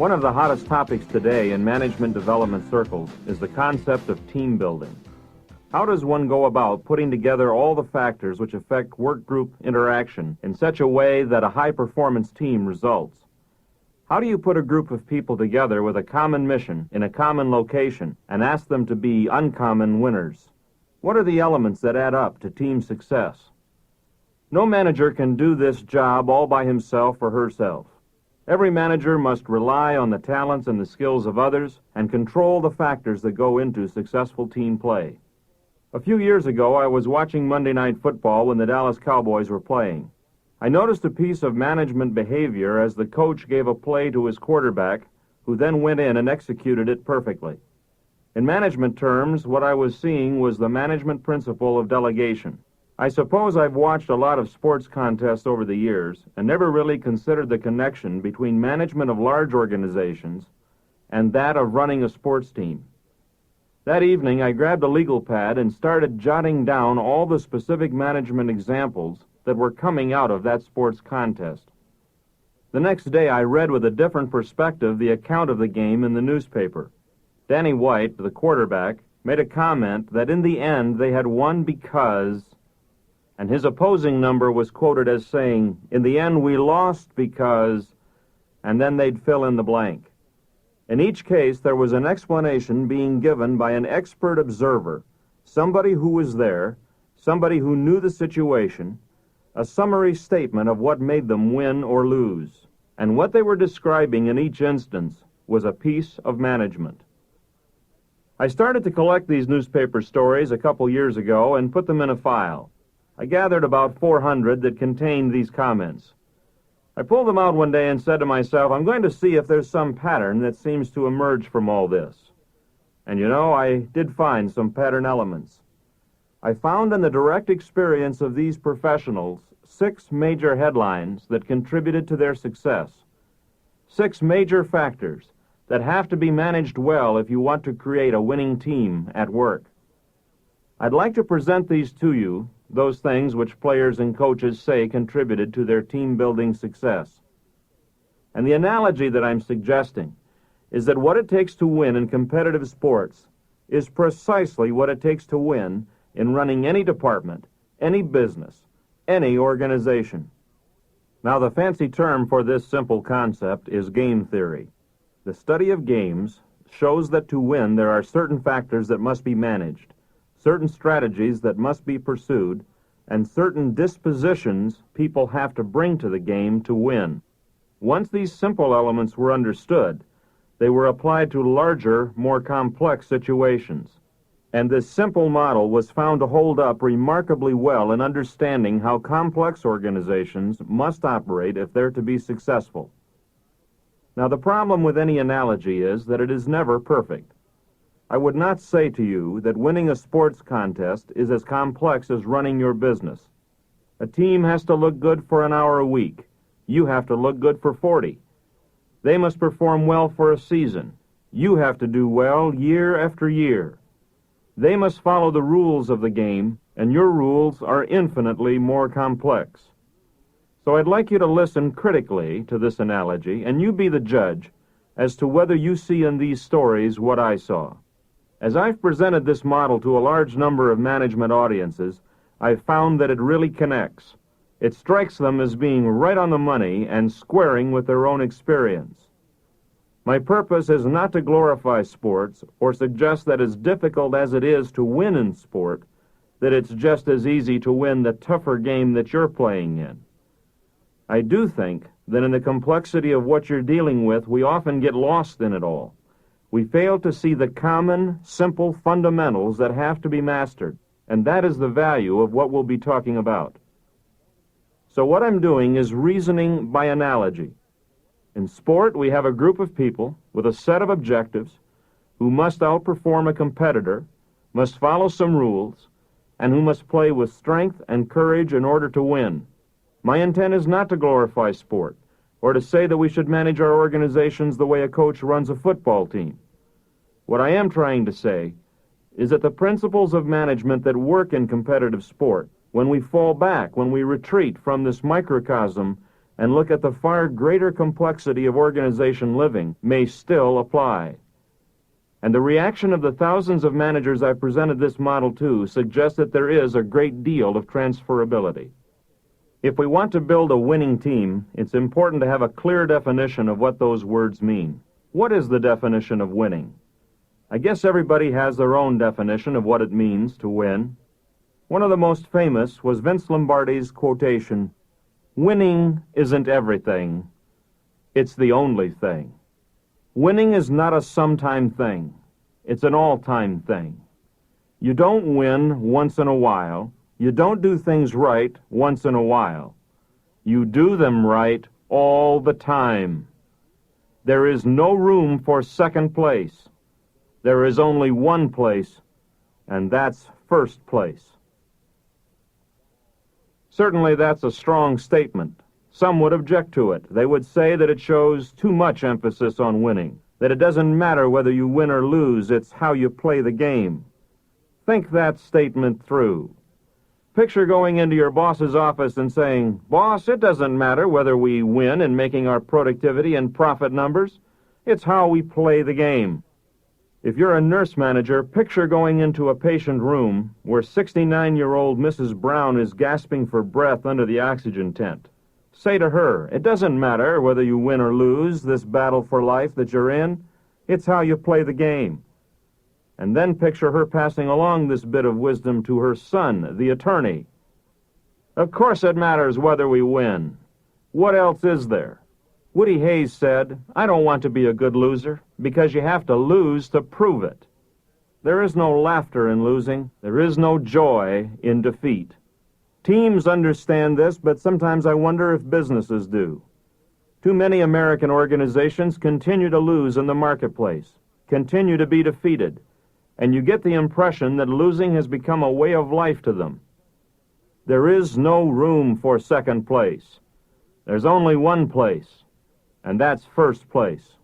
One of the hottest topics today in management development circles is the concept of team building. How does one go about putting together all the factors which affect work group interaction in such a way that a high-performance team results? How do you put a group of people together with a common mission in a common location and ask them to be uncommon winners? What are the elements that add up to team success? No manager can do this job all by himself or herself. Every manager must rely on the talents and the skills of others and control the factors that go into successful team play. A few years ago, I was watching Monday Night Football when the Dallas Cowboys were playing. I noticed a piece of management behavior as the coach gave a play to his quarterback, who then went in and executed it perfectly. In management terms, what I was seeing was the management principle of delegation. I suppose I've watched a lot of sports contests over the years and never really considered the connection between management of large organizations and that of running a sports team. That evening, I grabbed a legal pad and started jotting down all the specific management examples that were coming out of that sports contest. The next day, I read with a different perspective the account of the game in the newspaper. Danny White, the quarterback, made a comment that in the end they had won because... and his opposing number was quoted as saying, in the end we lost because, and then they'd fill in the blank. In each case, there was an explanation being given by an expert observer, somebody who was there, somebody who knew the situation, a summary statement of what made them win or lose. And what they were describing in each instance was a piece of management. I started to collect these newspaper stories a couple years ago and put them in a file. I gathered about 400 that contained these comments. I pulled them out one day and said to myself, I'm going to see if there's some pattern that seems to emerge from all this. And you know, I did find some pattern elements. I found in the direct experience of these professionals 6 major headlines that contributed to their success. 6 major factors that have to be managed well if you want to create a winning team at work. I'd like to present these to you, those things which players and coaches say contributed to their team-building success. And the analogy that I'm suggesting is that what it takes to win in competitive sports is precisely what it takes to win in running any department, any business, any organization. Now, the fancy term for this simple concept is game theory. The study of games shows that to win there are certain factors that must be managed, certain strategies that must be pursued, and certain dispositions people have to bring to the game to win. Once these simple elements were understood, they were applied to larger, more complex situations. And this simple model was found to hold up remarkably well in understanding how complex organizations must operate if they're to be successful. Now, the problem with any analogy is that it is never perfect. I would not say to you that winning a sports contest is as complex as running your business. A team has to look good for an hour a week. You have to look good for 40. They must perform well for a season. You have to do well year after year. They must follow the rules of the game, and your rules are infinitely more complex. So I'd like you to listen critically to this analogy, and you be the judge as to whether you see in these stories what I saw. As I've presented this model to a large number of management audiences, I've found that it really connects. It strikes them as being right on the money and squaring with their own experience. My purpose is not to glorify sports or suggest that as difficult as it is to win in sport, that it's just as easy to win the tougher game that you're playing in. I do think that in the complexity of what you're dealing with, we often get lost in it all. We fail to see the common, simple fundamentals that have to be mastered, and that is the value of what we'll be talking about. So what I'm doing is reasoning by analogy. In sport, we have a group of people with a set of objectives who must outperform a competitor, must follow some rules, and who must play with strength and courage in order to win. My intent is not to glorify sport, or to say that we should manage our organizations the way a coach runs a football team. What I am trying to say is that the principles of management that work in competitive sport, when we fall back, when we retreat from this microcosm and look at the far greater complexity of organization living may still apply. And the reaction of the thousands of managers I've presented this model to suggests that there is a great deal of transferability. If we want to build a winning team, it's important to have a clear definition of what those words mean. What is the definition of winning? I guess everybody has their own definition of what it means to win. One of the most famous was Vince Lombardi's quotation, "Winning isn't everything, it's the only thing." Winning is not a sometime thing, it's an all-time thing. You don't win once in a while, you don't do things right once in a while. You do them right all the time. There is no room for second place. There is only one place, and that's first place. Certainly that's a strong statement. Some would object to it. They would say that it shows too much emphasis on winning, that it doesn't matter whether you win or lose, it's how you play the game. Think that statement through. Picture going into your boss's office and saying, "Boss, it doesn't matter whether we win in making our productivity and profit numbers. It's how we play the game." If you're a nurse manager, picture going into a patient room where 69-year-old Mrs. Brown is gasping for breath under the oxygen tent. Say to her, "It doesn't matter whether you win or lose this battle for life that you're in. It's how you play the game." And then picture her passing along this bit of wisdom to her son, the attorney. "Of course it matters whether we win. What else is there?" Woody Hayes said, "I don't want to be a good loser, because you have to lose to prove it." There is no laughter in losing. There is no joy in defeat. Teams understand this, but sometimes I wonder if businesses do. Too many American organizations continue to lose in the marketplace, continue to be defeated, and you get the impression that losing has become a way of life to them. There is no room for second place. There's only one place, and that's first place.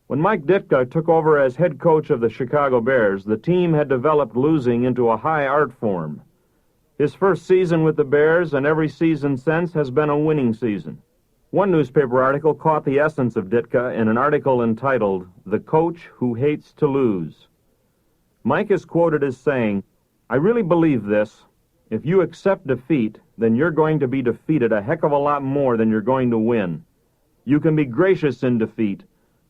When Mike Ditka took over as head coach of the Chicago Bears, the team had developed losing into a high art form. His first season with the Bears and every season since has been a winning season. One newspaper article caught the essence of Ditka in an article entitled, "The Coach Who Hates to Lose." Mike is quoted as saying, "I really believe this. If you accept defeat, then you're going to be defeated a heck of a lot more than you're going to win. You can be gracious in defeat,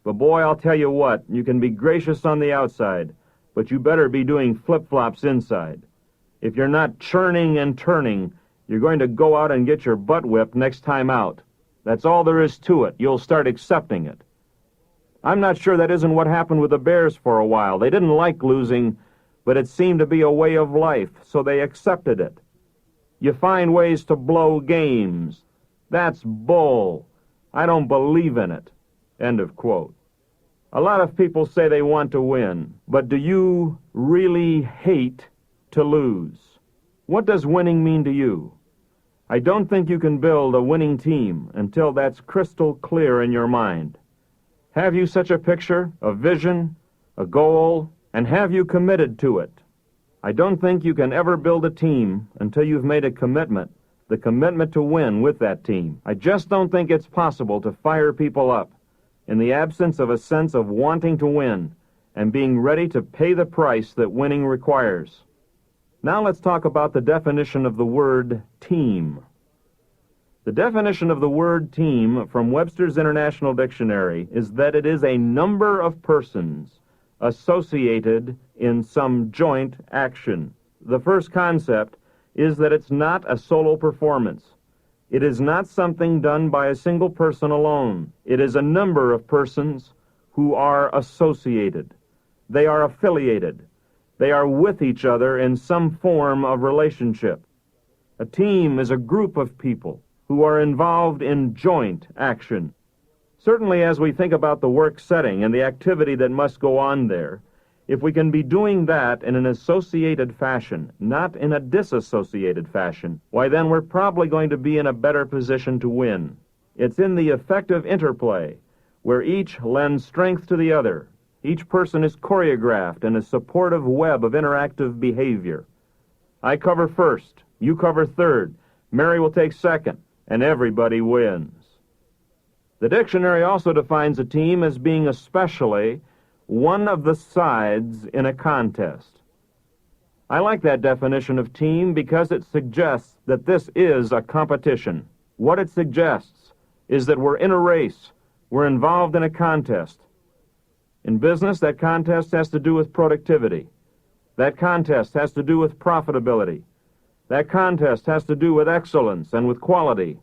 but boy, I'll tell you what, you can be gracious on the outside, but you better be doing flip-flops inside. If you're not churning and turning, you're going to go out and get your butt whipped next time out. That's all there is to it. You'll start accepting it." I'm not sure that isn't what happened with the Bears for a while. They didn't like losing, but it seemed to be a way of life, so they accepted it. You find ways to blow games. That's bull. I don't believe in it. End of quote. A lot of people say they want to win, but do you really hate to lose? What does winning mean to you? I don't think you can build a winning team until that's crystal clear in your mind. Have you such a picture, a vision, a goal, and have you committed to it? I don't think you can ever build a team until you've made a commitment, the commitment to win with that team. I just don't think it's possible to fire people up in the absence of a sense of wanting to win and being ready to pay the price that winning requires. Now let's talk about the definition of the word team. The definition of the word team from Webster's International Dictionary is that it is a number of persons associated in some joint action. The first concept is that it's not a solo performance. It is not something done by a single person alone. It is a number of persons who are associated. They are affiliated. They are with each other in some form of relationship. A team is a group of people who are involved in joint action. Certainly as we think about the work setting and the activity that must go on there, if we can be doing that in an associated fashion, not in a disassociated fashion, why then we're probably going to be in a better position to win. It's in the effective interplay, where each lends strength to the other. Each person is choreographed in a supportive web of interactive behavior. I cover first, you cover third, Mary will take second, and everybody wins. The dictionary also defines a team as being especially one of the sides in a contest. I like that definition of team because it suggests that this is a competition. What it suggests is that we're in a race, we're involved in a contest. In business, that contest has to do with productivity. That contest has to do with profitability. That contest has to do with excellence and with quality.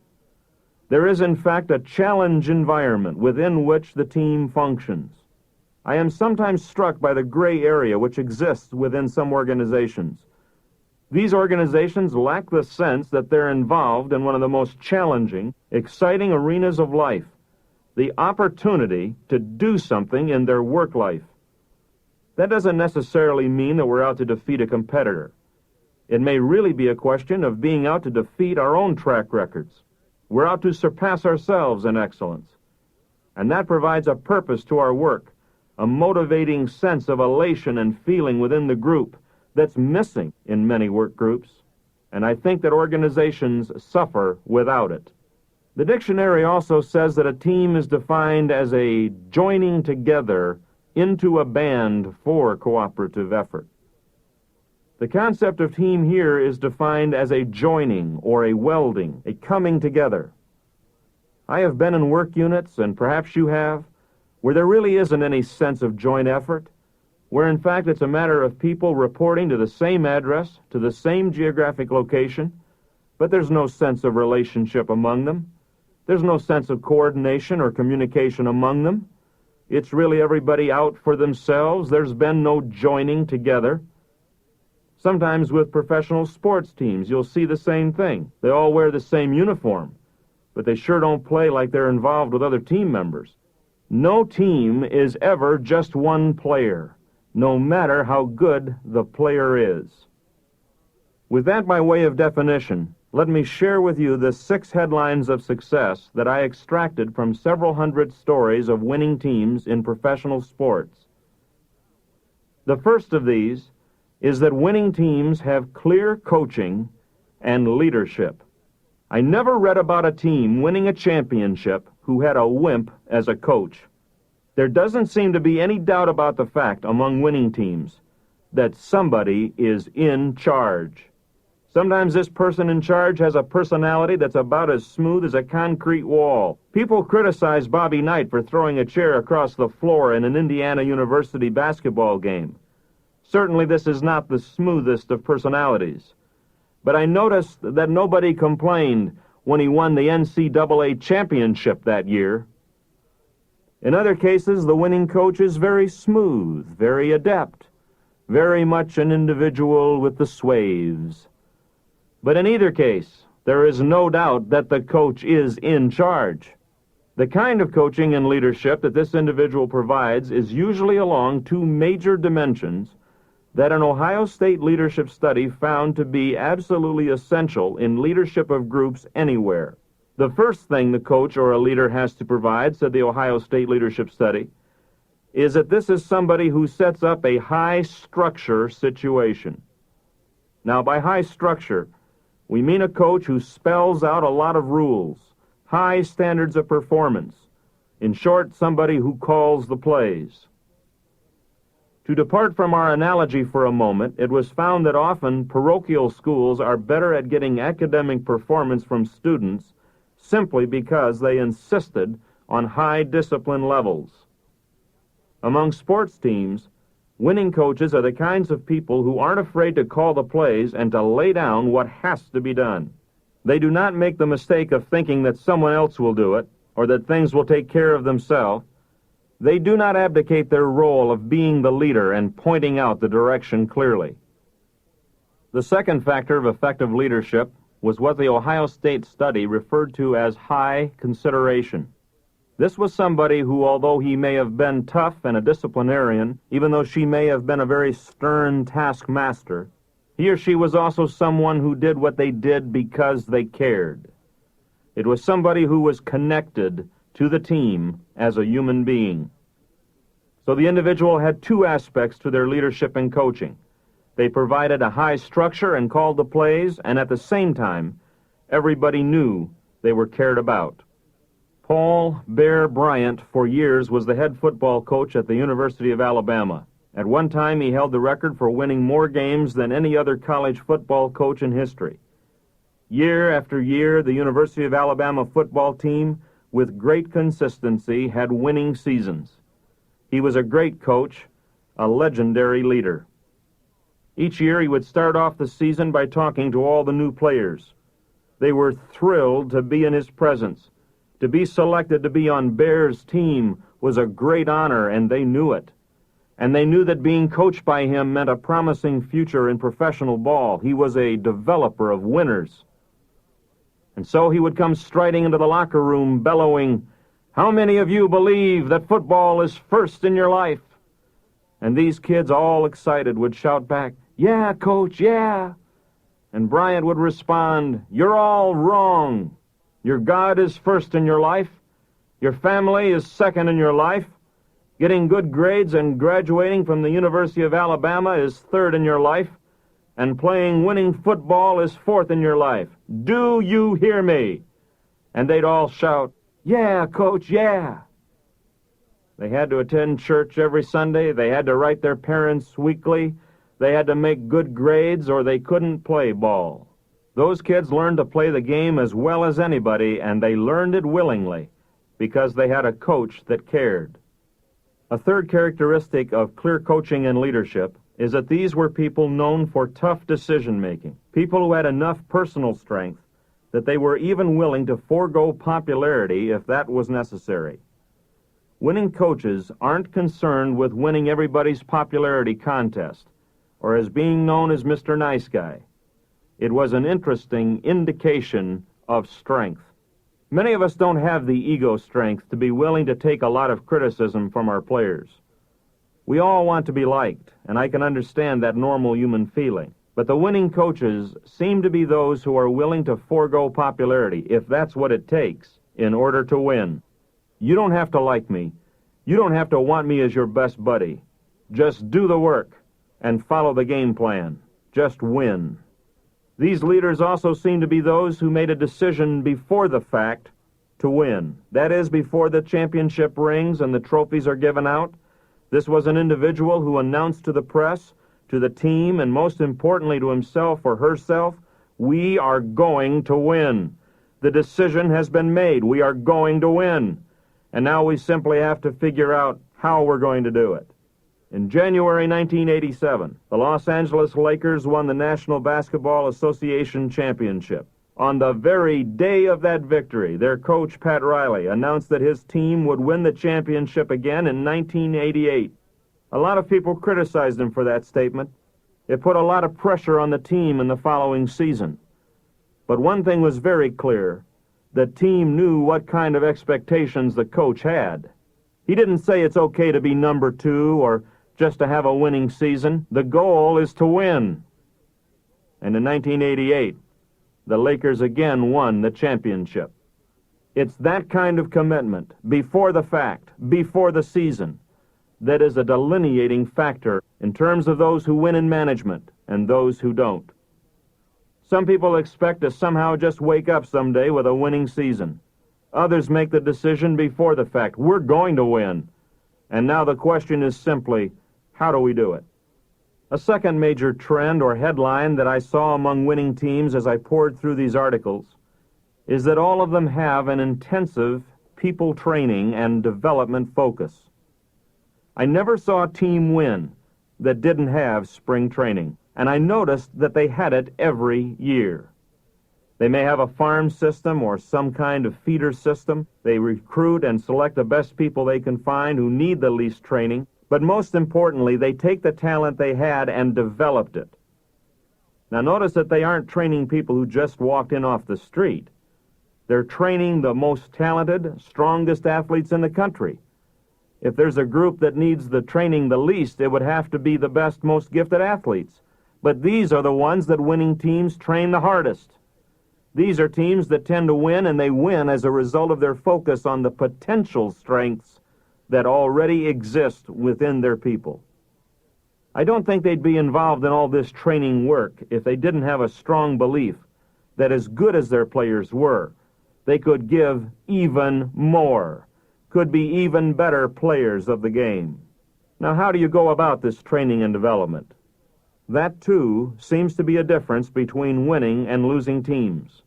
There is, in fact, a challenge environment within which the team functions. I am sometimes struck by the gray area which exists within some organizations. These organizations lack the sense that they're involved in one of the most challenging, exciting arenas of life, the opportunity to do something in their work life. That doesn't necessarily mean that we're out to defeat a competitor. It may really be a question of being out to defeat our own track records. We're out to surpass ourselves in excellence. And that provides a purpose to our work, a motivating sense of elation and feeling within the group that's missing in many work groups. And I think that organizations suffer without it. The dictionary also says that a team is defined as a joining together into a band for cooperative effort. The concept of team here is defined as a joining or a welding, a coming together. I have been in work units, and perhaps you have, where there really isn't any sense of joint effort, where in fact it's a matter of people reporting to the same address, to the same geographic location, but there's no sense of relationship among them. There's no sense of coordination or communication among them. It's really everybody out for themselves. There's been no joining together. Sometimes with professional sports teams, you'll see the same thing. They all wear the same uniform, but they sure don't play like they're involved with other team members. No team is ever just one player, no matter how good the player is. With that by way of definition, let me share with you the 6 headlines of success that I extracted from several hundred stories of winning teams in professional sports. The first of these is that winning teams have clear coaching and leadership. I never read about a team winning a championship who had a wimp as a coach. There doesn't seem to be any doubt about the fact among winning teams that somebody is in charge. Sometimes this person in charge has a personality that's about as smooth as a concrete wall. People criticize Bobby Knight for throwing a chair across the floor in an Indiana University basketball game. Certainly this is not the smoothest of personalities. But I noticed that nobody complained when he won the NCAA championship that year. In other cases, the winning coach is very smooth, very adept, very much an individual with the swaves. But in either case, there is no doubt that the coach is in charge. The kind of coaching and leadership that this individual provides is usually along 2 major dimensions that an Ohio State leadership study found to be absolutely essential in leadership of groups anywhere. The first thing the coach or a leader has to provide, said the Ohio State leadership study, is that this is somebody who sets up a high-structure situation. Now, by high structure, we mean a coach who spells out a lot of rules, high standards of performance. In short, somebody who calls the plays. To depart from our analogy for a moment, it was found that often parochial schools are better at getting academic performance from students simply because they insisted on high discipline levels. Among sports teams, winning coaches are the kinds of people who aren't afraid to call the plays and to lay down what has to be done. They do not make the mistake of thinking that someone else will do it or that things will take care of themselves. They do not abdicate their role of being the leader and pointing out the direction clearly. The second factor of effective leadership was what the Ohio State study referred to as high consideration. This was somebody who, although he may have been tough and a disciplinarian, even though she may have been a very stern taskmaster, he or she was also someone who did what they did because they cared. It was somebody who was connected to the team as a human being. So the individual had 2 aspects to their leadership and coaching. They provided a high structure and called the plays, and at the same time, everybody knew they were cared about. Paul Bear Bryant for years was the head football coach at the University of Alabama. At one time, he held the record for winning more games than any other college football coach in history. Year after year, the University of Alabama football team, with great consistency, had winning seasons. He was a great coach, a legendary leader. Each year, he would start off the season by talking to all the new players. They were thrilled to be in his presence. To be selected to be on Bear's team was a great honor, and they knew it. And they knew that being coached by him meant a promising future in professional ball. He was a developer of winners. And so he would come striding into the locker room bellowing, "How many of you believe that football is first in your life?" And these kids, all excited, would shout back, "Yeah, Coach, yeah." And Bryant would respond, "You're all wrong. Your God is first in your life. Your family is second in your life. Getting good grades and graduating from the University of Alabama is third in your life. And playing winning football is fourth in your life. Do you hear me?" And they'd all shout, "Yeah, Coach, yeah." They had to attend church every Sunday. They had to write their parents weekly. They had to make good grades or they couldn't play ball. Those kids learned to play the game as well as anybody, and they learned it willingly because they had a coach that cared. A third characteristic of clear coaching and leadership is that these were people known for tough decision-making, people who had enough personal strength that they were even willing to forego popularity if that was necessary. Winning coaches aren't concerned with winning everybody's popularity contest or as being known as Mr. Nice Guy. It was an interesting indication of strength. Many of us don't have the ego strength to be willing to take a lot of criticism from our players. We all want to be liked, and I can understand that normal human feeling. But the winning coaches seem to be those who are willing to forego popularity, if that's what it takes, in order to win. You don't have to like me. You don't have to want me as your best buddy. Just do the work and follow the game plan. Just win. These leaders also seem to be those who made a decision before the fact to win. That is, before the championship rings and the trophies are given out. This was an individual who announced to the press, to the team, and most importantly to himself or herself, "We are going to win. The decision has been made. We are going to win. And now we simply have to figure out how we're going to do it." In January 1987, the Los Angeles Lakers won the National Basketball Association Championship. On the very day of that victory, their coach, Pat Riley, announced that his team would win the championship again in 1988. A lot of people criticized him for that statement. It put a lot of pressure on the team in the following season. But one thing was very clear. The team knew what kind of expectations the coach had. He didn't say it's okay to be number 2 or just to have a winning season. The goal is to win. And in 1988, the Lakers again won the championship. It's that kind of commitment, before the fact, before the season, that is a delineating factor in terms of those who win in management and those who don't. Some people expect to somehow just wake up someday with a winning season. Others make the decision before the fact. We're going to win. And now the question is simply, how do we do it? A second major trend or headline that I saw among winning teams as I poured through these articles is that all of them have an intensive people training and development focus. I never saw a team win that didn't have spring training, and I noticed that they had it every year. They may have a farm system or some kind of feeder system. They recruit and select the best people they can find who need the least training. But most importantly, they take the talent they had and developed it. Now notice that they aren't training people who just walked in off the street. They're training the most talented, strongest athletes in the country. If there's a group that needs the training the least, it would have to be the best, most gifted athletes. But these are the ones that winning teams train the hardest. These are teams that tend to win, and they win as a result of their focus on the potential strengths that already exist within their people. I don't think they'd be involved in all this training work if they didn't have a strong belief that as good as their players were, they could give even more, could be even better players of the game. Now, how do you go about this training and development? That, too, seems to be a difference between winning and losing teams.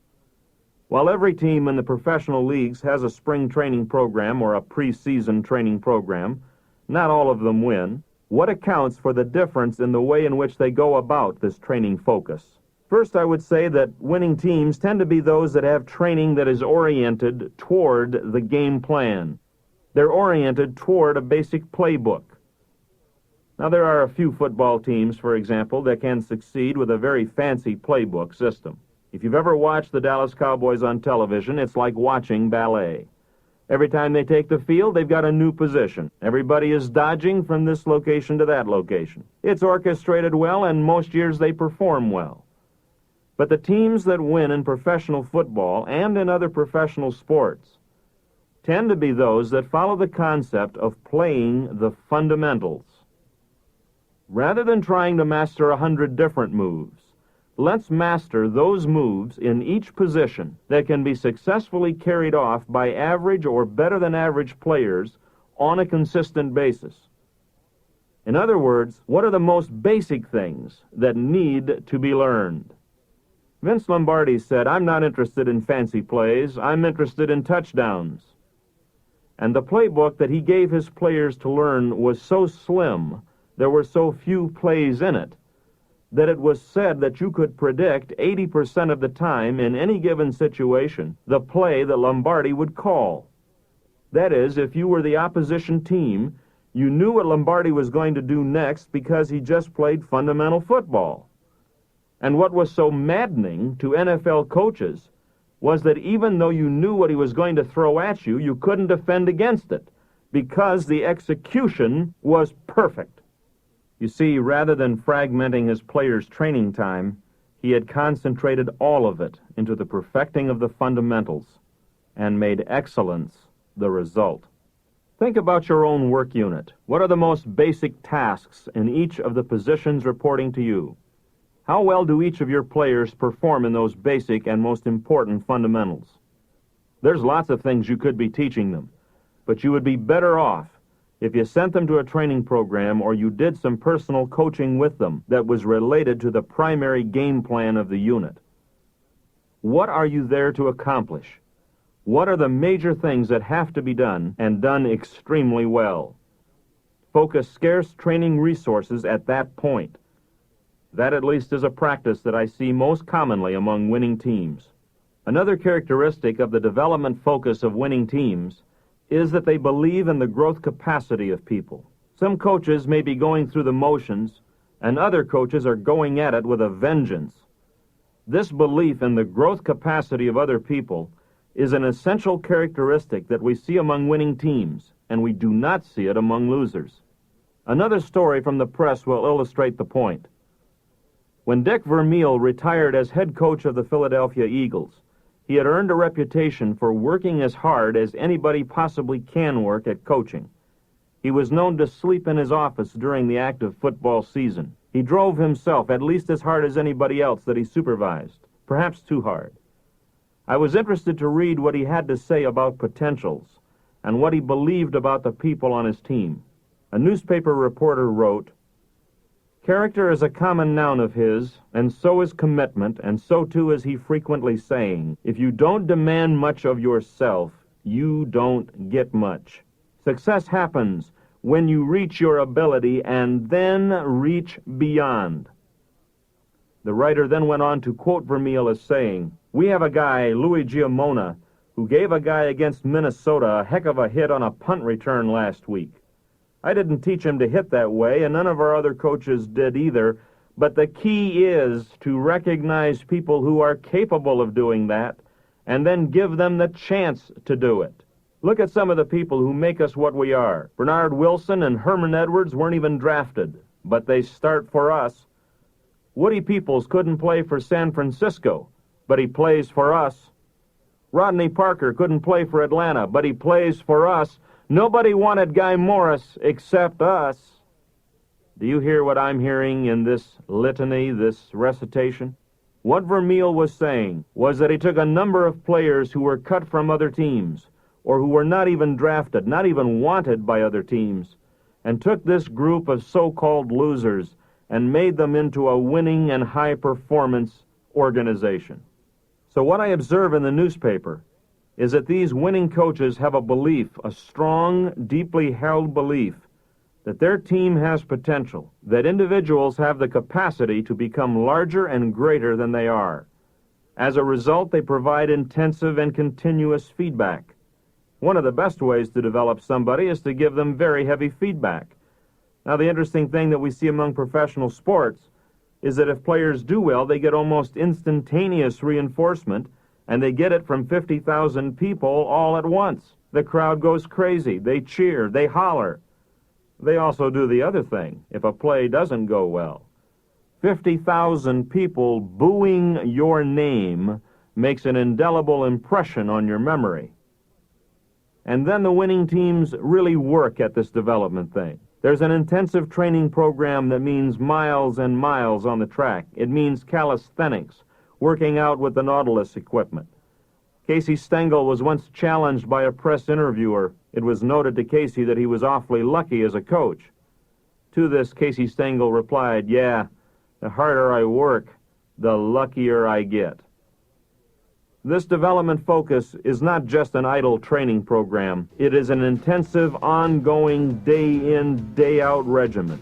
While every team in the professional leagues has a spring training program or a preseason training program, not all of them win. What accounts for the difference in the way in which they go about this training focus? First, I would say that winning teams tend to be those that have training that is oriented toward the game plan. They're oriented toward a basic playbook. Now, there are a few football teams, for example, that can succeed with a very fancy playbook system. If you've ever watched the Dallas Cowboys on television, it's like watching ballet. Every time they take the field, they've got a new position. Everybody is dodging from this location to that location. It's orchestrated well, and most years they perform well. But the teams that win in professional football and in other professional sports tend to be those that follow the concept of playing the fundamentals. Rather than trying to master 100 different moves, let's master those moves in each position that can be successfully carried off by average or better than average players on a consistent basis. In other words, what are the most basic things that need to be learned? Vince Lombardi said, "I'm not interested in fancy plays, I'm interested in touchdowns." And the playbook that he gave his players to learn was so slim, there were so few plays in it, that it was said that you could predict 80% of the time in any given situation the play that Lombardi would call. That is, if you were the opposition team, you knew what Lombardi was going to do next because he just played fundamental football. And what was so maddening to NFL coaches was that even though you knew what he was going to throw at you, you couldn't defend against it because the execution was perfect. You see, rather than fragmenting his players' training time, he had concentrated all of it into the perfecting of the fundamentals and made excellence the result. Think about your own work unit. What are the most basic tasks in each of the positions reporting to you? How well do each of your players perform in those basic and most important fundamentals? There's lots of things you could be teaching them, but you would be better off if you sent them to a training program or you did some personal coaching with them that was related to the primary game plan of the unit. What are you there to accomplish? What are the major things that have to be done and done extremely well? Focus scarce training resources at that point. That at least is a practice that I see most commonly among winning teams. Another characteristic of the development focus of winning teams is that they believe in the growth capacity of people. Some coaches may be going through the motions, and other coaches are going at it with a vengeance. This belief in the growth capacity of other people is an essential characteristic that we see among winning teams, and we do not see it among losers. Another story from the press will illustrate the point. When Dick Vermeil retired as head coach of the Philadelphia Eagles, he had earned a reputation for working as hard as anybody possibly can work at coaching. He was known to sleep in his office during the active football season. He drove himself at least as hard as anybody else that he supervised, perhaps too hard. I was interested to read what he had to say about potentials and what he believed about the people on his team. A newspaper reporter wrote, "Character is a common noun of his, and so is commitment, and so too is he frequently saying, if you don't demand much of yourself, you don't get much. Success happens when you reach your ability and then reach beyond." The writer then went on to quote Vermeil as saying, "We have a guy, Louis Giamona, who gave a guy against Minnesota a heck of a hit on a punt return last week. I didn't teach him to hit that way, and none of our other coaches did either, but the key is to recognize people who are capable of doing that and then give them the chance to do it. Look at some of the people who make us what we are. Bernard Wilson and Herman Edwards weren't even drafted, but they start for us. Woody Peoples couldn't play for San Francisco, but he plays for us. Rodney Parker couldn't play for Atlanta, but he plays for us. Nobody wanted Guy Morris except us." Do you hear what I'm hearing in this litany, this recitation? What Vermeil was saying was that he took a number of players who were cut from other teams, or who were not even drafted, not even wanted by other teams, and took this group of so-called losers and made them into a winning and high-performance organization. So what I observe in the newspaper is that these winning coaches have a belief, a strong, deeply held belief, that their team has potential, that individuals have the capacity to become larger and greater than they are. As a result, they provide intensive and continuous feedback. One of the best ways to develop somebody is to give them very heavy feedback. Now, the interesting thing that we see among professional sports is that if players do well, they get almost instantaneous reinforcement, and they get it from 50,000 people all at once. The crowd goes crazy. They cheer. They holler. They also do the other thing if a play doesn't go well. 50,000 people booing your name makes an indelible impression on your memory. And then the winning teams really work at this development thing. There's an intensive training program that means miles and miles on the track. It means calisthenics, working out with the Nautilus equipment. Casey Stengel was once challenged by a press interviewer. It was noted to Casey that he was awfully lucky as a coach. To this, Casey Stengel replied, "Yeah, the harder I work, the luckier I get." This development focus is not just an idle training program. It is an intensive, ongoing, day-in, day-out regimen.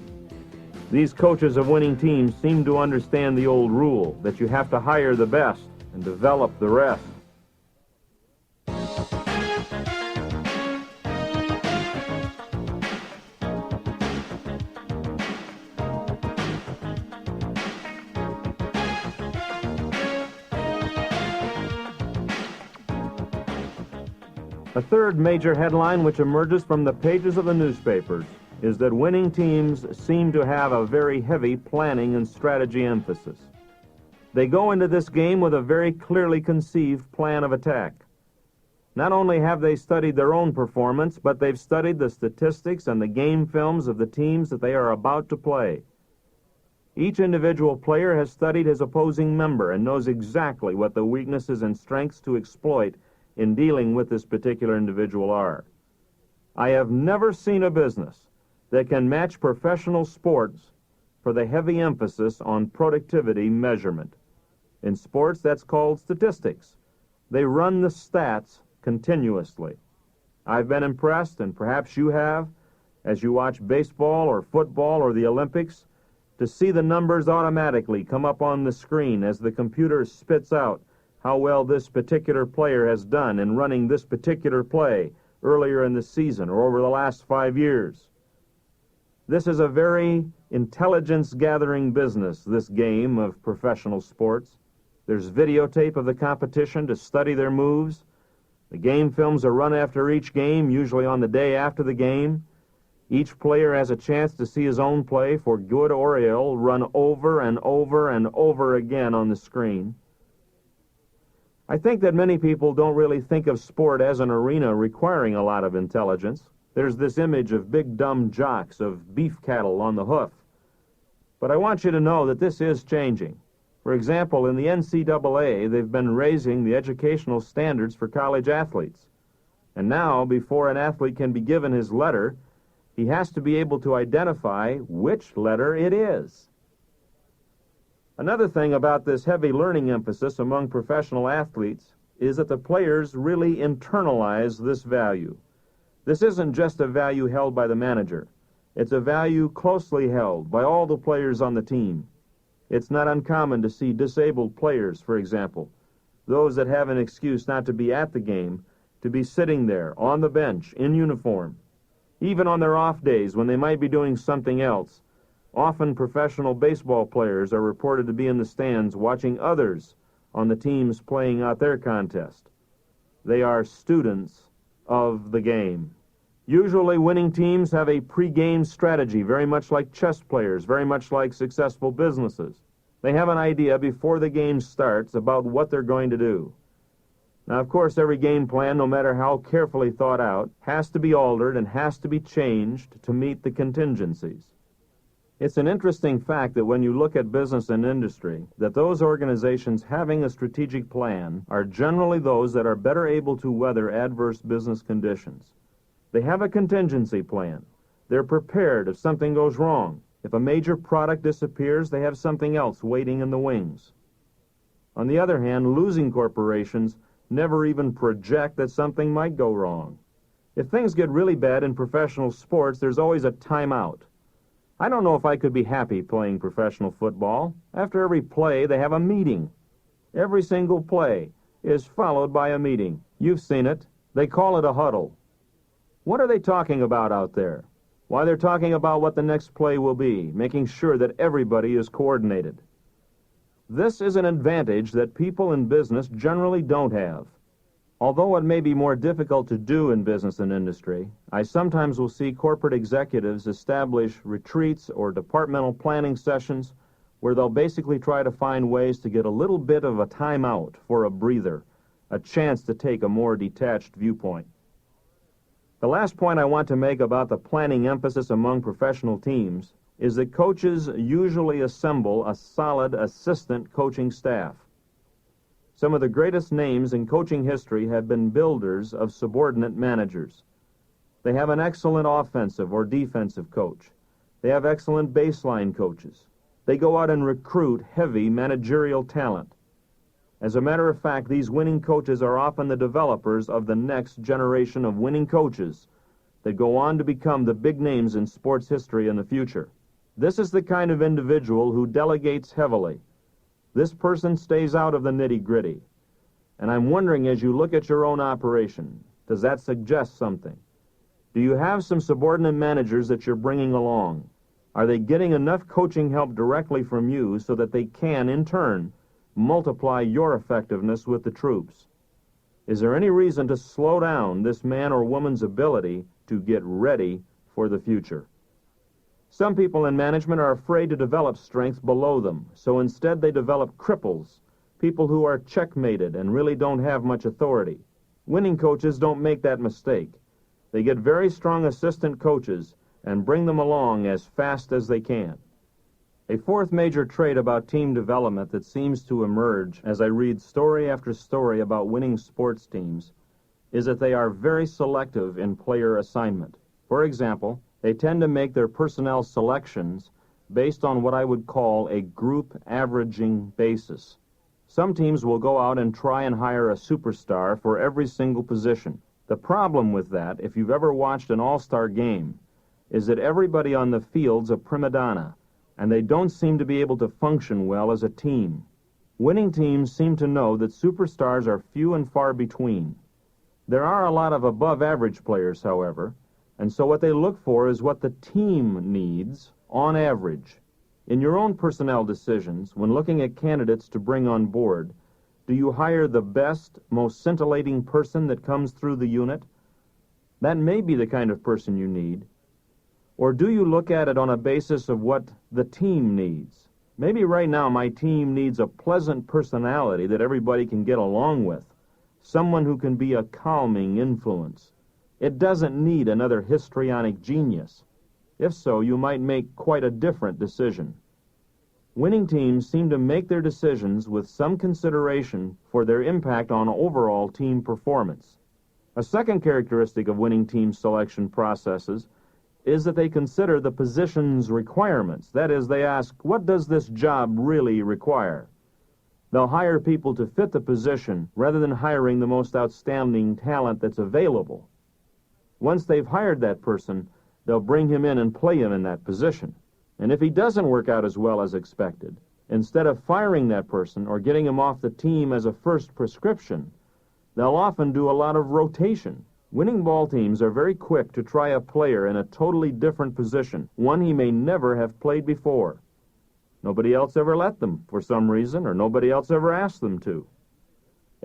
These coaches of winning teams seem to understand the old rule that you have to hire the best and develop the rest. A third major headline which emerges from the pages of the newspapers is that winning teams seem to have a very heavy planning and strategy emphasis. They go into this game with a very clearly conceived plan of attack. Not only have they studied their own performance, but they've studied the statistics and the game films of the teams that they are about to play. Each individual player has studied his opposing member and knows exactly what the weaknesses and strengths to exploit in dealing with this particular individual are. I have never seen a business that can match professional sports for the heavy emphasis on productivity measurement. In sports, that's called statistics. They run the stats continuously. I've been impressed, and perhaps you have, as you watch baseball or football or the Olympics, to see the numbers automatically come up on the screen as the computer spits out how well this particular player has done in running this particular play earlier in the season or over the last 5 years. This is a very intelligence-gathering business, this game of professional sports. There's videotape of the competition to study their moves. The game films are run after each game, usually on the day after the game. Each player has a chance to see his own play, for good or ill, run over and over and over again on the screen. I think that many people don't really think of sport as an arena requiring a lot of intelligence. There's this image of big dumb jocks, of beef cattle on the hoof. But I want you to know that this is changing. For example, in the NCAA, they've been raising the educational standards for college athletes. And now, before an athlete can be given his letter, he has to be able to identify which letter it is. Another thing about this heavy learning emphasis among professional athletes is that the players really internalize this value. This isn't just a value held by the manager. It's a value closely held by all the players on the team. It's not uncommon to see disabled players, for example, those that have an excuse not to be at the game, to be sitting there on the bench in uniform. Even on their off days when they might be doing something else, often professional baseball players are reported to be in the stands watching others on the teams playing out their contest. They are students of the game. Usually winning teams have a pre-game strategy, very much like chess players, very much like successful businesses. They have an idea before the game starts about what they're going to do. Now, of course, every game plan, no matter how carefully thought out, has to be altered and has to be changed to meet the contingencies. It's an interesting fact that when you look at business and industry, that those organizations having a strategic plan are generally those that are better able to weather adverse business conditions. They have a contingency plan. They're prepared if something goes wrong. If a major product disappears, they have something else waiting in the wings. On the other hand, losing corporations never even project that something might go wrong. If things get really bad in professional sports, there's always a timeout. I don't know if I could be happy playing professional football. After every play, they have a meeting. Every single play is followed by a meeting. You've seen it. They call it a huddle. What are they talking about out there? Why, they're talking about what the next play will be, making sure that everybody is coordinated. This is an advantage that people in business generally don't have. Although it may be more difficult to do in business and industry, I sometimes will see corporate executives establish retreats or departmental planning sessions where they'll basically try to find ways to get a little bit of a timeout for a breather, a chance to take a more detached viewpoint. The last point I want to make about the planning emphasis among professional teams is that coaches usually assemble a solid assistant coaching staff. Some of the greatest names in coaching history have been builders of subordinate managers. They have an excellent offensive or defensive coach. They have excellent baseline coaches. They go out and recruit heavy managerial talent. As a matter of fact, these winning coaches are often the developers of the next generation of winning coaches that go on to become the big names in sports history in the future. This is the kind of individual who delegates heavily. This person stays out of the nitty-gritty. And I'm wondering, as you look at your own operation, does that suggest something? Do you have some subordinate managers that you're bringing along? Are they getting enough coaching help directly from you so that they can, in turn, multiply your effectiveness with the troops? Is there any reason to slow down this man or woman's ability to get ready for the future? Some people in management are afraid to develop strength below them, so instead they develop cripples, people who are checkmated and really don't have much authority. Winning coaches don't make that mistake. They get very strong assistant coaches and bring them along as fast as they can. A fourth major trait about team development that seems to emerge as I read story after story about winning sports teams is that they are very selective in player assignment. For example, they tend to make their personnel selections based on what I would call a group averaging basis. Some teams will go out and try and hire a superstar for every single position. The problem with that, if you've ever watched an all-star game, is that everybody on the field's a prima donna, and they don't seem to be able to function well as a team. Winning teams seem to know that superstars are few and far between. There are a lot of above-average players, however, and so what they look for is what the team needs on average. In your own personnel decisions, when looking at candidates to bring on board, do you hire the best, most scintillating person that comes through the unit? That may be the kind of person you need. Or do you look at it on a basis of what the team needs? Maybe right now my team needs a pleasant personality that everybody can get along with, someone who can be a calming influence. It doesn't need another histrionic genius. If so, you might make quite a different decision. Winning teams seem to make their decisions with some consideration for their impact on overall team performance. A second characteristic of winning team selection processes is that they consider the position's requirements. That is, they ask, what does this job really require? They'll hire people to fit the position rather than hiring the most outstanding talent that's available. Once they've hired that person, they'll bring him in and play him in that position. And if he doesn't work out as well as expected, instead of firing that person or getting him off the team as a first prescription, they'll often do a lot of rotation. Winning ball teams are very quick to try a player in a totally different position, one he may never have played before. Nobody else ever let them, for some reason, or nobody else ever asked them to.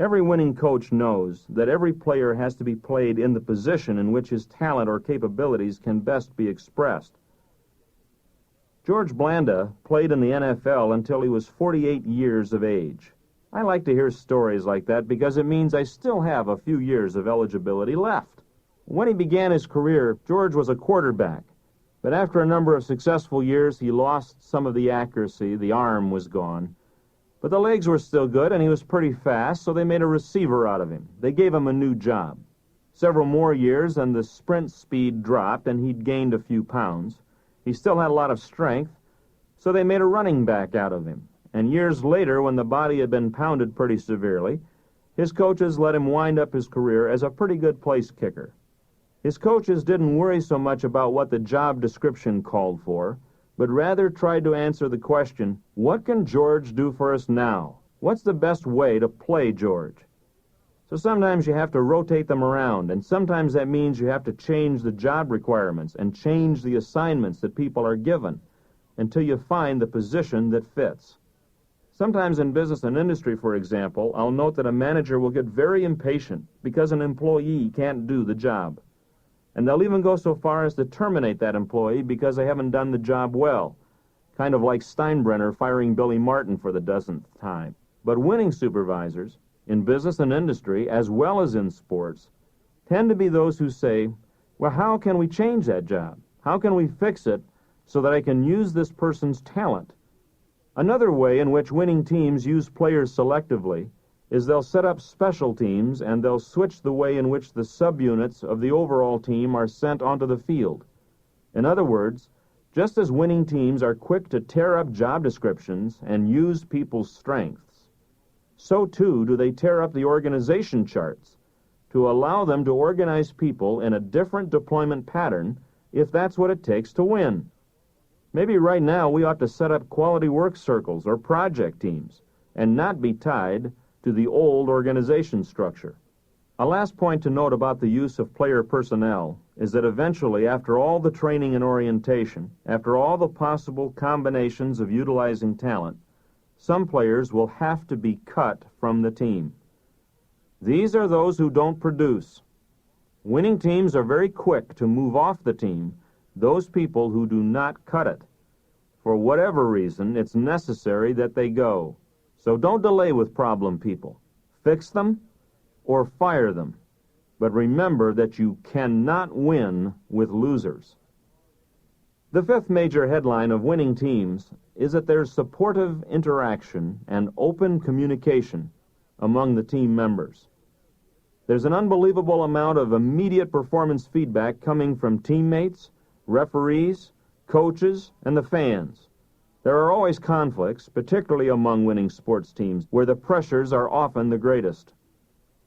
Every winning coach knows that every player has to be played in the position in which his talent or capabilities can best be expressed. George Blanda played in the NFL until he was 48 years of age. I like to hear stories like that because it means I still have a few years of eligibility left. When he began his career, George was a quarterback. But after a number of successful years, he lost some of the accuracy. The arm was gone. But the legs were still good, and he was pretty fast, so they made a receiver out of him. They gave him a new job. Several more years, and the sprint speed dropped, and he'd gained a few pounds. He still had a lot of strength, so they made a running back out of him. And years later, when the body had been pounded pretty severely, his coaches let him wind up his career as a pretty good place kicker. His coaches didn't worry so much about what the job description called for, but rather tried to answer the question, what can George do for us now? What's the best way to play George? So sometimes you have to rotate them around, and sometimes that means you have to change the job requirements and change the assignments that people are given until you find the position that fits. Sometimes in business and industry, for example, I'll note that a manager will get very impatient because an employee can't do the job. And they'll even go so far as to terminate that employee because they haven't done the job well, kind of like Steinbrenner firing Billy Martin for the dozenth time. But winning supervisors, in business and industry, as well as in sports, tend to be those who say, well, how can we change that job? How can we fix it so that I can use this person's talent? Another way in which winning teams use players selectively is they'll set up special teams and they'll switch the way in which the subunits of the overall team are sent onto the field. In other words, just as winning teams are quick to tear up job descriptions and use people's strengths, so too do they tear up the organization charts to allow them to organize people in a different deployment pattern if that's what it takes to win. Maybe right now we ought to set up quality work circles or project teams and not be tied to the old organization structure. A last point to note about the use of player personnel is that eventually, after all the training and orientation, after all the possible combinations of utilizing talent, some players will have to be cut from the team. These are those who don't produce. Winning teams are very quick to move off the team those people who do not cut it. For whatever reason, it's necessary that they go. So don't delay with problem people. Fix them or fire them. But remember that you cannot win with losers. The fifth major headline of winning teams is that there's supportive interaction and open communication among the team members. There's an unbelievable amount of immediate performance feedback coming from teammates, referees, coaches, and the fans. There are always conflicts, particularly among winning sports teams, where the pressures are often the greatest.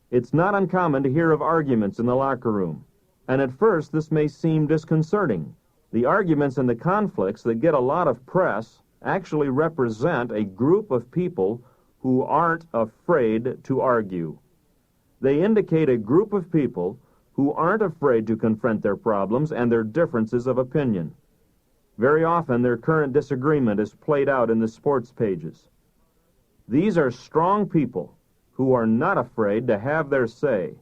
It's not uncommon to hear of arguments in the locker room, and at first this may seem disconcerting. The arguments and the conflicts that get a lot of press actually represent a group of people who aren't afraid to argue. They indicate a group of people who aren't afraid to confront their problems and their differences of opinion. Very often, their current disagreement is played out in the sports pages. These are strong people who are not afraid to have their say.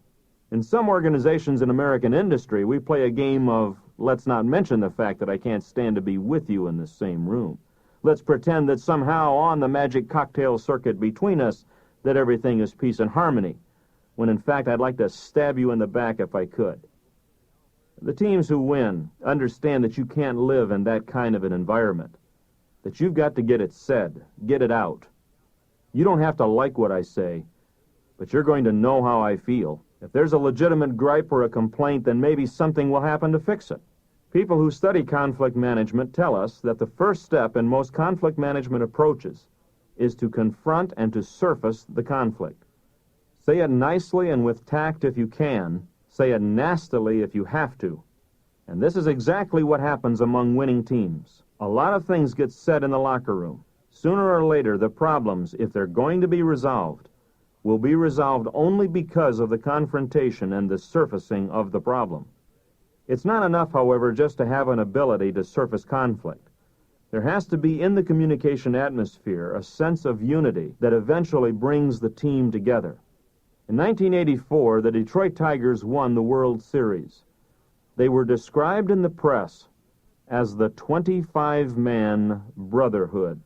In some organizations in American industry, we play a game of, let's not mention the fact that I can't stand to be with you in the same room. Let's pretend that somehow on the magic cocktail circuit between us that everything is peace and harmony, when in fact I'd like to stab you in the back if I could. The teams who win understand that you can't live in that kind of an environment, that you've got to get it said, get it out. You don't have to like what I say, but you're going to know how I feel. If there's a legitimate gripe or a complaint, then maybe something will happen to fix it. People who study conflict management tell us that the first step in most conflict management approaches is to confront and to surface the conflict. Say it nicely and with tact if you can. Say it nastily if you have to. And this is exactly what happens among winning teams. A lot of things get said in the locker room. Sooner or later, the problems, if they're going to be resolved, will be resolved only because of the confrontation and the surfacing of the problem. It's not enough, however, just to have an ability to surface conflict. There has to be in the communication atmosphere a sense of unity that eventually brings the team together. In 1984, the Detroit Tigers won the World Series. They were described in the press as the 25-man brotherhood.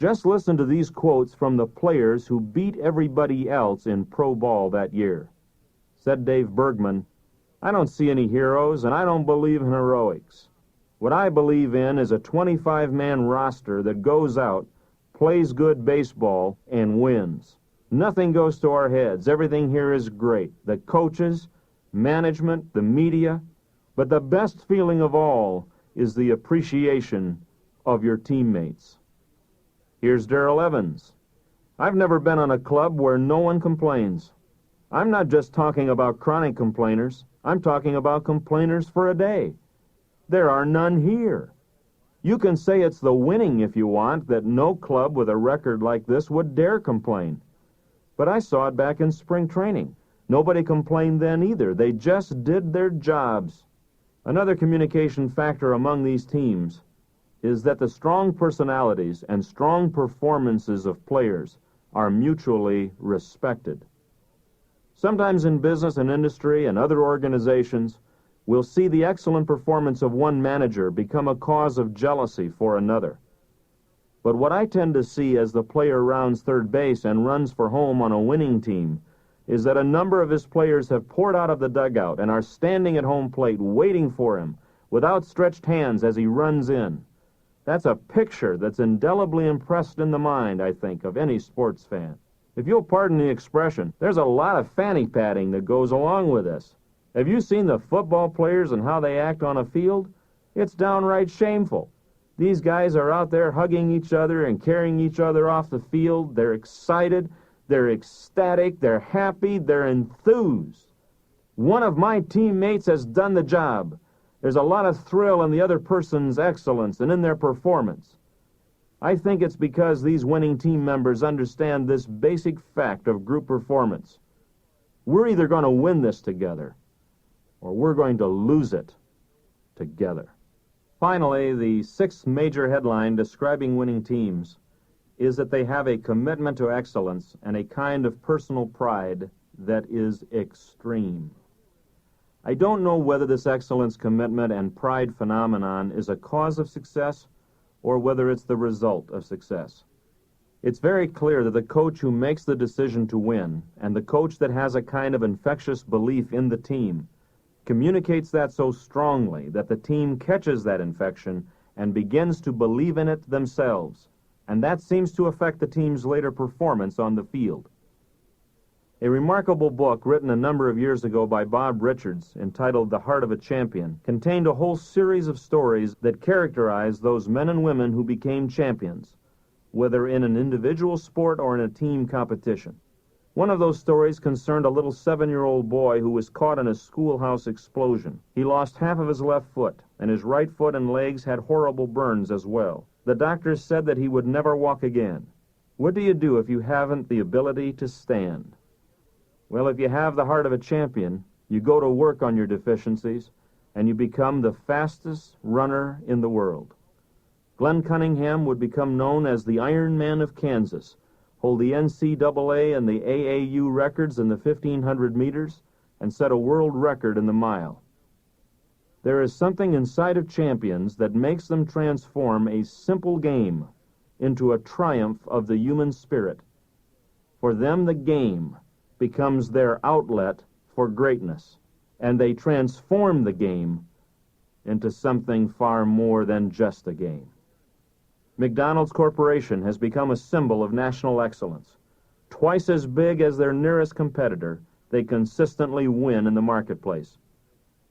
Just listen to these quotes from the players who beat everybody else in pro ball that year. Said Dave Bergman, "I don't see any heroes, and I don't believe in heroics. What I believe in is a 25-man roster that goes out, plays good baseball, and wins. Nothing goes to our heads. Everything here is great. The coaches, management, the media. But the best feeling of all is the appreciation of your teammates. Here's Darrell Evans. I've never been on a club where no one complains. I'm not just talking about chronic complainers. I'm talking about complainers for a day. There are none here. You can say it's the winning if you want, that no club with a record like this would dare complain. But I saw it back in spring training. Nobody complained then either. They just did their jobs. Another communication factor among these teams is that the strong personalities and strong performances of players are mutually respected. Sometimes in business and industry and other organizations, we'll see the excellent performance of one manager become a cause of jealousy for another. But what I tend to see as the player rounds third base and runs for home on a winning team is that a number of his players have poured out of the dugout and are standing at home plate waiting for him with outstretched hands as he runs in. That's a picture that's indelibly impressed in the mind, I think, of any sports fan. If you'll pardon the expression, there's a lot of fanny patting that goes along with this. Have you seen the football players and how they act on a field? It's downright shameful. These guys are out there hugging each other and carrying each other off the field. They're excited, they're ecstatic, they're happy, they're enthused. One of my teammates has done the job. There's a lot of thrill in the other person's excellence and in their performance. I think it's because these winning team members understand this basic fact of group performance. We're either going to win this together, or we're going to lose it together. Finally, the sixth major headline describing winning teams is that they have a commitment to excellence and a kind of personal pride that is extreme. I don't know whether this excellence, commitment, and pride phenomenon is a cause of success or whether it's the result of success. It's very clear that the coach who makes the decision to win and the coach that has a kind of infectious belief in the team communicates that so strongly that the team catches that infection and begins to believe in it themselves, and that seems to affect the team's later performance on the field. A remarkable book written a number of years ago by Bob Richards, entitled The Heart of a Champion, contained a whole series of stories that characterized those men and women who became champions, whether in an individual sport or in a team competition. One of those stories concerned a little 7-year-old boy who was caught in a schoolhouse explosion. He lost half of his left foot, and his right foot and legs had horrible burns as well. The doctors said that he would never walk again. What do you do if you haven't the ability to stand? Well, if you have the heart of a champion, you go to work on your deficiencies, and you become the fastest runner in the world. Glenn Cunningham would become known as the Iron Man of Kansas, hold the NCAA and the AAU records in the 1,500 meters, and set a world record in the mile. There is something inside of champions that makes them transform a simple game into a triumph of the human spirit. For them, the game becomes their outlet for greatness, and they transform the game into something far more than just a game. McDonald's Corporation has become a symbol of national excellence. Twice as big as their nearest competitor, they consistently win in the marketplace.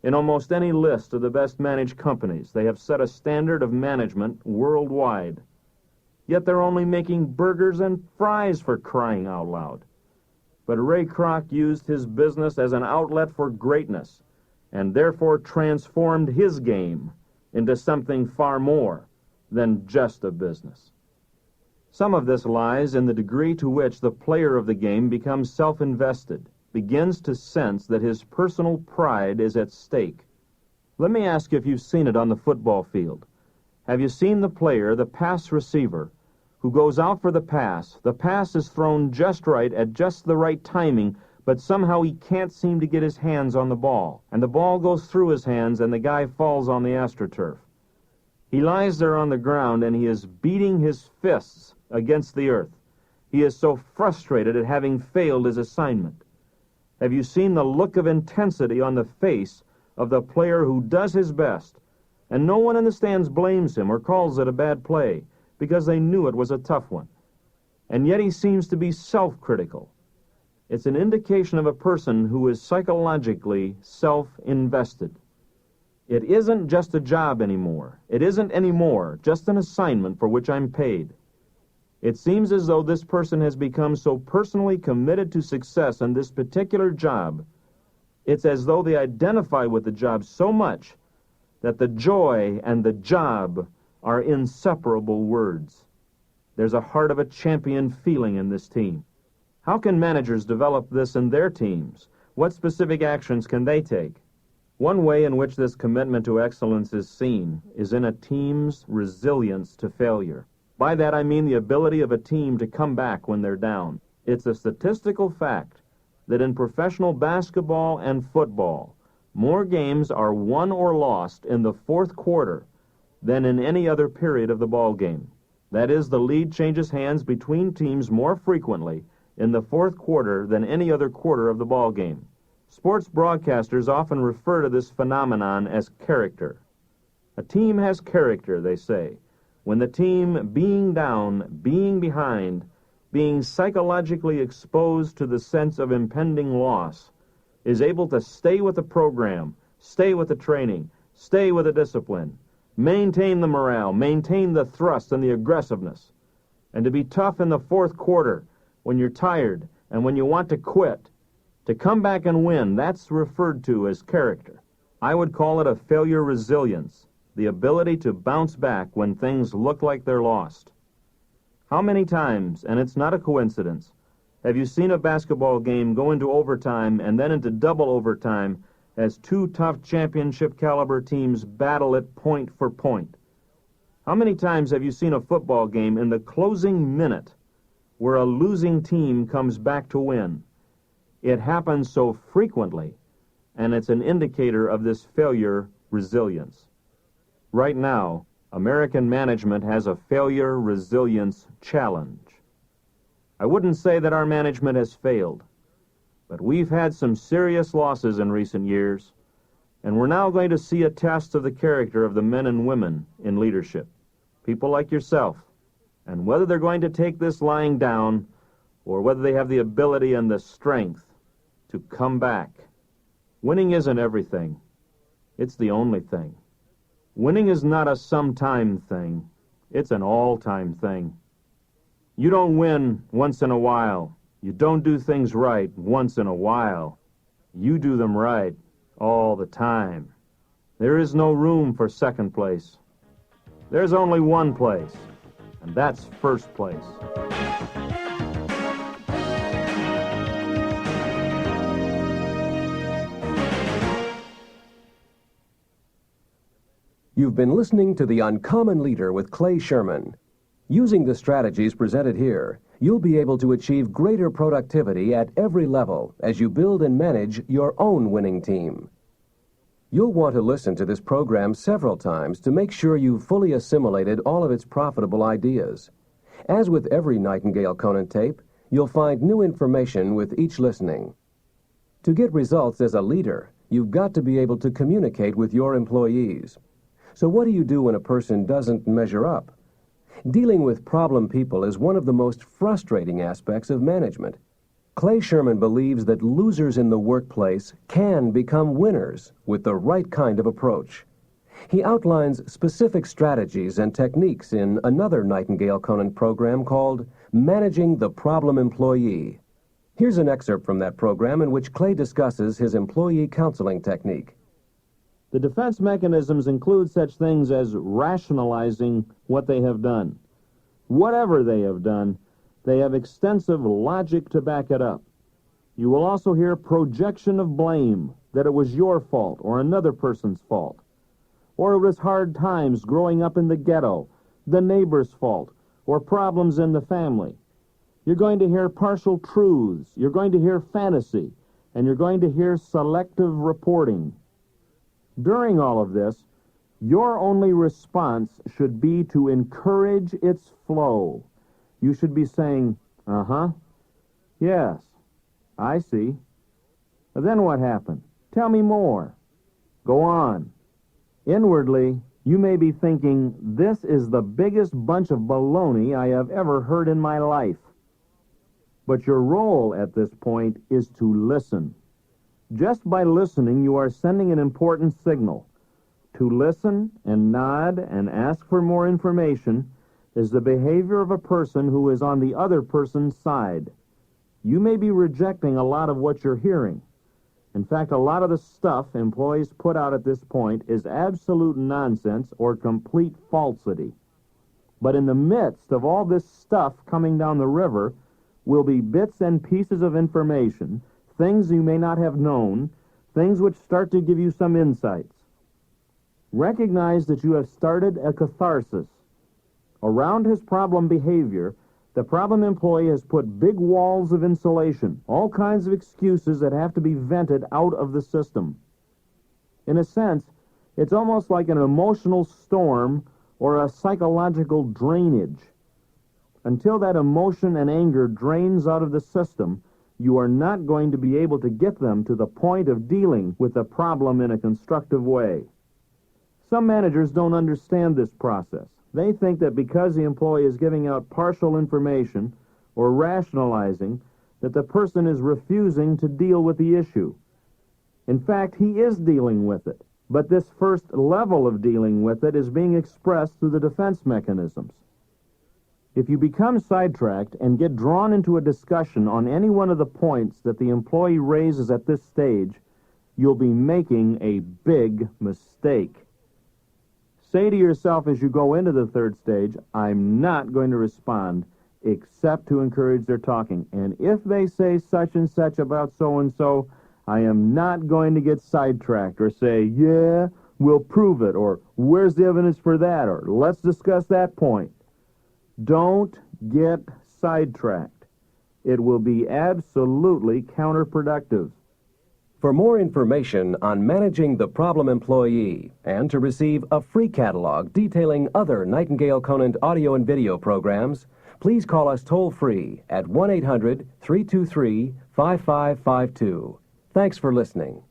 In almost any list of the best managed companies, they have set a standard of management worldwide. Yet they're only making burgers and fries, for crying out loud. But Ray Kroc used his business as an outlet for greatness, and therefore transformed his game into something far more than just a business. Some of this lies in the degree to which the player of the game becomes self-invested, begins to sense that his personal pride is at stake. Let me ask you if you've seen it on the football field. Have you seen the player, the pass receiver, who goes out for the pass? The pass is thrown just right at just the right timing, but somehow he can't seem to get his hands on the ball, and the ball goes through his hands and the guy falls on the AstroTurf. He lies there on the ground and he is beating his fists against the earth. He is so frustrated at having failed his assignment. Have you seen the look of intensity on the face of the player who does his best, And no one in the stands blames him or calls it a bad play, because they knew it was a tough one. And yet he seems to be self-critical. It's an indication of a person who is psychologically self-invested. It isn't just a job anymore. It isn't anymore just an assignment for which I'm paid. It seems as though this person has become so personally committed to success in this particular job, it's as though they identify with the job so much that the joy and the job are inseparable words. There's a heart of a champion feeling in this team. How can managers develop this in their teams? What specific actions can they take? One way in which this commitment to excellence is seen is in a team's resilience to failure. By that I mean the ability of a team to come back when they're down. It's a statistical fact that in professional basketball and football, more games are won or lost in the fourth quarter than in any other period of the ball game. That is, the lead changes hands between teams more frequently in the fourth quarter than any other quarter of the ball game. Sports broadcasters often refer to this phenomenon as character. A team has character, they say, when the team, being down, being behind, being psychologically exposed to the sense of impending loss, is able to stay with the program, stay with the training, stay with the discipline, maintain the morale, maintain the thrust and the aggressiveness, and to be tough in the fourth quarter when you're tired and when you want to quit. To come back and win, that's referred to as character. I would call it a failure resilience, the ability to bounce back when things look like they're lost. How many times, and it's not a coincidence, have you seen a basketball game go into overtime and then into double overtime as two tough championship-caliber teams battle it point for point? How many times have you seen a football game in the closing minute where a losing team comes back to win? It happens so frequently, and it's an indicator of this failure resilience. Right now, American management has a failure resilience challenge. I wouldn't say that our management has failed, but we've had some serious losses in recent years, and we're now going to see a test of the character of the men and women in leadership, people like yourself, and whether they're going to take this lying down or whether they have the ability and the strength to come back. Winning isn't everything. It's the only thing. Winning is not a sometime thing. It's an all-time thing. You don't win once in a while. You don't do things right once in a while. You do them right all the time. There is no room for second place. There's only one place, and that's first place. You've been listening to The Uncommon Leader with Clay Sherman. Using the strategies presented here, you'll be able to achieve greater productivity at every level as you build and manage your own winning team. You'll want to listen to this program several times to make sure you've fully assimilated all of its profitable ideas. As with every Nightingale Conant tape, you'll find new information with each listening. To get results as a leader, you've got to be able to communicate with your employees. So what do you do when a person doesn't measure up? Dealing with problem people is one of the most frustrating aspects of management. Clay Sherman believes that losers in the workplace can become winners with the right kind of approach. He outlines specific strategies and techniques in another Nightingale Conant program called Managing the Problem Employee. Here's an excerpt from that program in which Clay discusses his employee counseling technique. The defense mechanisms include such things as rationalizing what they have done. Whatever they have done, they have extensive logic to back it up. You will also hear projection of blame, that it was your fault or another person's fault. Or it was hard times growing up in the ghetto, the neighbor's fault, or problems in the family. You're going to hear partial truths, you're going to hear fantasy, and you're going to hear selective reporting. During all of this, your only response should be to encourage its flow. You should be saying, uh-huh, yes, I see. Then what happened? Tell me more. Go on. Inwardly, You may be thinking, this is the biggest bunch of baloney I have ever heard in my life. But your role at this point is to listen. Just by listening, you are sending an important signal. To listen and nod and ask for more information is the behavior of a person who is on the other person's side. You may be rejecting a lot of what you're hearing. In fact, a lot of the stuff employees put out at this point is absolute nonsense or complete falsity. But in the midst of all this stuff coming down the river will be bits and pieces of information, things you may not have known, things which start to give you some insights. Recognize that you have started a catharsis. Around his problem behavior, the problem employee has put big walls of insulation, all kinds of excuses that have to be vented out of the system. In a sense, it's almost like an emotional storm or a psychological drainage. Until that emotion and anger drains out of the system, you are not going to be able to get them to the point of dealing with the problem in a constructive way. Some managers don't understand this process. They think that because the employee is giving out partial information or rationalizing, that the person is refusing to deal with the issue. In fact, he is dealing with it, but this first level of dealing with it is being expressed through the defense mechanisms. If you become sidetracked and get drawn into a discussion on any one of the points that the employee raises at this stage, you'll be making a big mistake. Say to yourself as you go into the third stage, I'm not going to respond except to encourage their talking. And if they say such and such about so-and-so, I am not going to get sidetracked or say, yeah, we'll prove it, or where's the evidence for that, or let's discuss that point. Don't get sidetracked. It will be absolutely counterproductive. For more information on managing the problem employee and to receive a free catalog detailing other Nightingale Conant audio and video programs, please call us toll-free at 1-800-323-5552. Thanks for listening.